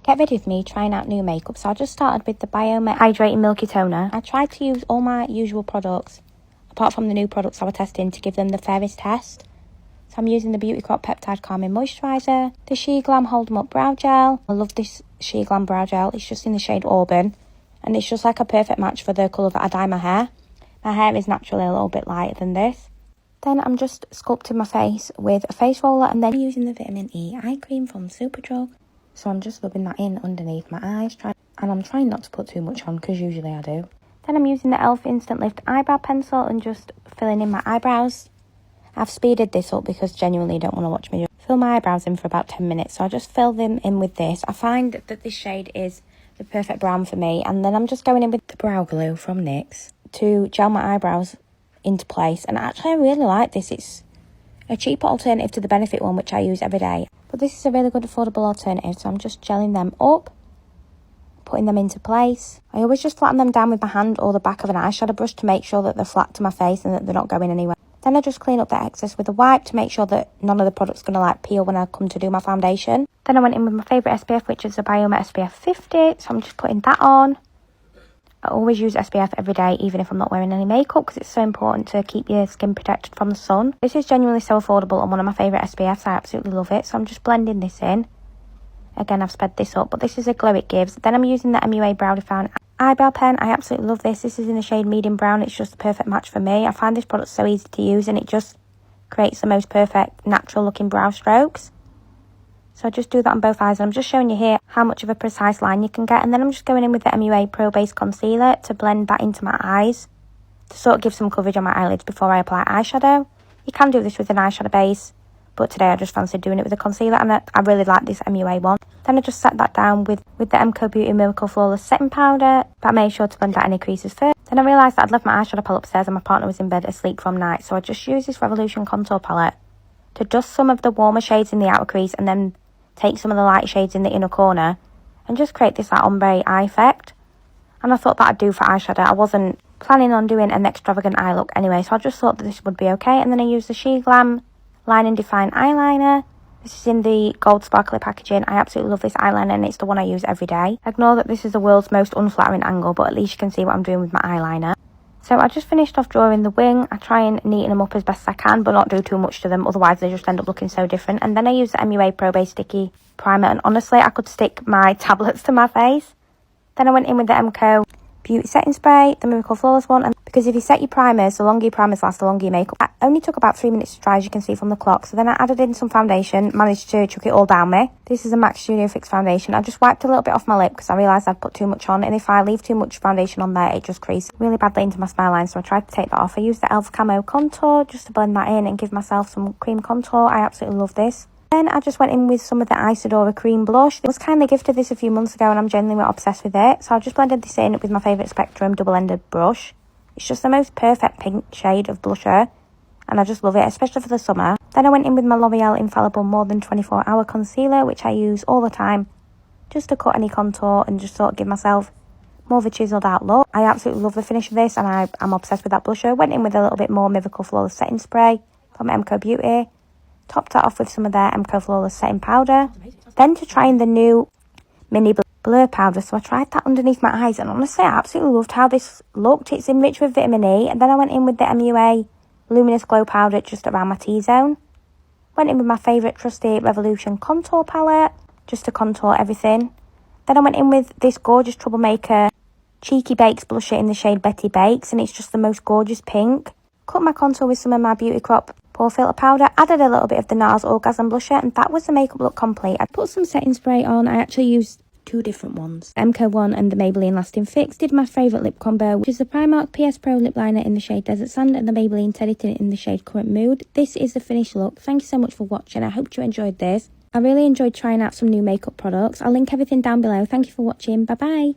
get rid of me trying out new makeup. So I just started with the Byoma Hydrating Milky Toner. I tried to use all my usual products, apart from the new products I was testing, to give them the fairest test. So I'm using the Beauty Crop Peptide Calming Moisturiser, the SHEGLAM Hold 'em Up Brow Gel. I love this SHEGLAM Brow Gel. It's just in the shade Auburn. And it's just like a perfect match for the colour that I dye my hair. My hair is naturally a little bit lighter than this. Then I'm just sculpting my face with a face roller and then using the Vitamin E Eye Cream from Superdrug. So I'm just rubbing that in underneath my eyes. And I'm trying not to put too much on because usually I do. Then I'm using the e.l.f. Instant Lift Eyebrow Pencil and just filling in my eyebrows. I've speeded this up because genuinely don't want to watch me fill my eyebrows in for about 10 minutes. So I just fill them in with this. I find that this shade is the perfect brown for me. And then I'm just going in with the Brow Glue from NYX to gel my eyebrows into place. And actually I really like this. It's a cheaper alternative to the Benefit one, which I use every day. But this is a really good affordable alternative. So I'm just gelling them up, putting them into place. I always just flatten them down with my hand or the back of an eyeshadow brush to make sure that they're flat to my face and that they're not going anywhere. Then I just clean up the excess with a wipe to make sure that none of the product's going to like peel when I come to do my foundation. Then I went in with my favourite SPF, which is the Byoma SPF 50. So I'm just putting that on. I always use SPF every day, even if I'm not wearing any makeup, because it's so important to keep your skin protected from the sun. This is genuinely so affordable and one of my favourite SPFs. I absolutely love it. So I'm just blending this in. Again, I've sped this up, but this is a glow it gives. Then I'm using the MUA Brow Define Eyebrow Pen. I absolutely love this. This is in the shade Medium Brown. It's just the perfect match for me. I find this product so easy to use and it just creates the most perfect natural looking brow strokes. So I just do that on both eyes. And I'm just showing you here how much of a precise line you can get. And then I'm just going in with the MUA Pro Base Concealer to blend that into my eyes, to sort of give some coverage on my eyelids before I apply eyeshadow. You can do this with an eyeshadow base, but today I just fancied doing it with a concealer, and I really like this MUA one. Then I just set that down with the MCO Beauty Miracle Flawless Setting Powder, but I made sure to blend out any creases first. Then I realised that I'd left my eyeshadow palette upstairs and my partner was in bed asleep from night, so I just used this Revolution contour palette to dust some of the warmer shades in the outer crease and then take some of the light shades in the inner corner and just create this like ombre eye effect. And I thought that'd do for eyeshadow. I wasn't planning on doing an extravagant eye look anyway, so I just thought that this would be okay. And then I used the SHEGLAM Line and Define Eyeliner. This is in the gold sparkly packaging. I absolutely love this eyeliner and it's the one I use every day. Ignore that this is the world's most unflattering angle, but at least you can see what I'm doing with my eyeliner. So I just finished off drawing the wing. I try and neaten them up as best I can, but not do too much to them, otherwise they just end up looking so different. And then I use the MUA Pro Base Sticky Primer, and honestly I could stick my tablets to my face. Then I went in with the MCO Beauty Setting Spray, the Miracle Flawless one, and because if you set your primers, the longer your primers last, the longer your makeup. It only took about 3 minutes to dry, as you can see from the clock. So then I added in some foundation, managed to chuck it all down me. This is a MAC Studio Fix foundation. I just wiped a little bit off my lip because I realised I'd put too much on, and if I leave too much foundation on there, it just creases really badly into my smile line, so I tried to take that off. I used the e.l.f. Camo contour just to blend that in and give myself some cream contour. I absolutely love this. Then I just went in with some of the Isadora Cream Blush. I was kindly gifted this a few months ago and I'm genuinely obsessed with it. So I just blended this in with my favourite Spectrum double-ended brush. It's just the most perfect pink shade of blusher and I just love it, especially for the summer. Then I went in with my L'Oreal Infallible More Than 24 Hour Concealer, which I use all the time just to cut any contour and just sort of give myself more of a chiselled out look. I absolutely love the finish of this and I'm obsessed with that blusher. Went in with a little bit more Miracle Flawless Setting Spray from MCO Beauty. Topped that off with some of their MCO Flawless Setting Powder. Then to try in the new Mini Blur Powder. So I tried that underneath my eyes and honestly I absolutely loved how this looked. It's enriched with vitamin E. And then I went in with the MUA Luminous Glow Powder just around my T-zone. Went in with my favourite trusty Revolution Contour Palette just to contour everything. Then I went in with this gorgeous Trouble Maker Cheekie Blusher in the shade Betty Bakes. And it's just the most gorgeous pink. Cut my contour with some of my Beauty Crop Pore Filter Powder, added a little bit of the NARS Orgasm Blusher, and that was the makeup look complete. I put some setting spray on. I actually used two different ones, MCO one and the Maybelline Lasting Fix. Did my favourite lip combo, which is the Primark PS Pro Lip Liner in the shade Desert Sand and the Maybelline Teddy Tint in the shade Current Mood. This is the finished look. Thank you so much for watching. I hope you enjoyed this. I really enjoyed trying out some new makeup products. I'll link everything down below. Thank you for watching. Bye bye.